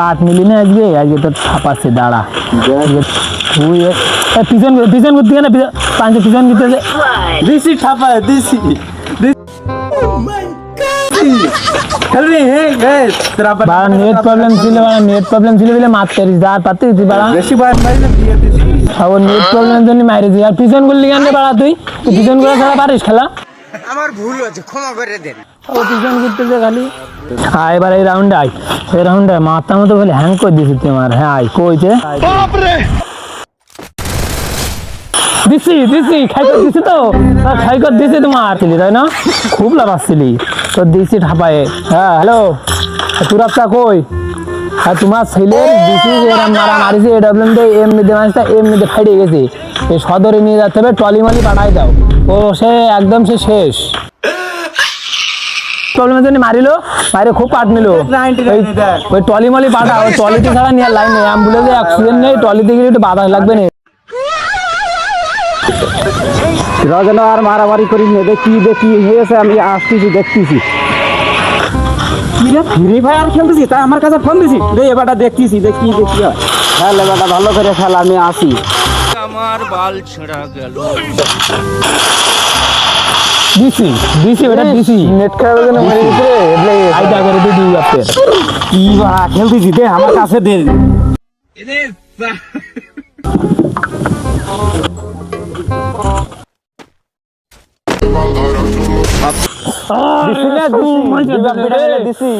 কাঠ নিলি না আজকে আজকে তো ছাপাচ্ছে দাঁড়া তুই পিছন পিছন করতে গেলে পাঁচ পিছন করতে দিছি ঠাপা দিছি নেট প্রবলেম ছিল নেট প্রবলেম ছিল বলে মাছ করিস দা পাতে তুই বাড়া বেশি বার মারি না দিয়ে দিছি ও নেট প্রবলেম জন্য মারিস আর পিছন করলি কেন বাড়া তুই পিছন করে খেলা পারিস খেলা আমার ভুল হয়েছে ক্ষমা করে দেন ও পিছন করতেছে খালি হ্যাঁ এবার এই রাউন্ডে আয় এই রাউন্ডে মাথা মতো বলে হ্যাং করে দিছি তোমার হ্যাঁ আয় কইছে দিছি দিছি খাই করে দিছি তো খাই করে দিছি তোমার ছিলি তাই না খুব লাভাচ্ছিলি তো দিছি ঠাপায়ে হ্যাঁ হ্যালো তোর আপটা কই আর তোমার ছেলের দিছি এরম মারা মারিছে এডব্লিউএম এমনিতে মাছটা এমনিতে ফাইটে গেছে এই সদরে নিয়ে যেতে হবে টলি মালি পাঠাই দাও ও সে একদম সে শেষ প্রবলেমের জন্য মারিলো মারে খুব কাট নিল ওই টলি মালি পাঠা ওই টলিতে ছাড়া নিয়ে লাইন নেই অ্যাম্বুলেন্সে অ্যাক্সিডেন্ট নেই টলিতে গেলে একটু বাধা লাগবে না যেন আর মারামারি করি না দেখি দেখি হয়েছে আমি আসতেছি দেখতেছি ফ্রি ফায়ার খেলতেছি তাই আমার কাছে ফোন দিছি রে এবারটা দেখতেছি দেখি দেখি হ্যাঁ এবারটা ভালো করে খেলা আমি আসি আমার বাল ছেঁড়া গেল দিছি দিছি ওটা দিছি নেট খেলার জন্য মেরে দিছে রে আইডা করে দিদি আপনি কি বা খেলতেছি দে আমার কাছে দে দিছি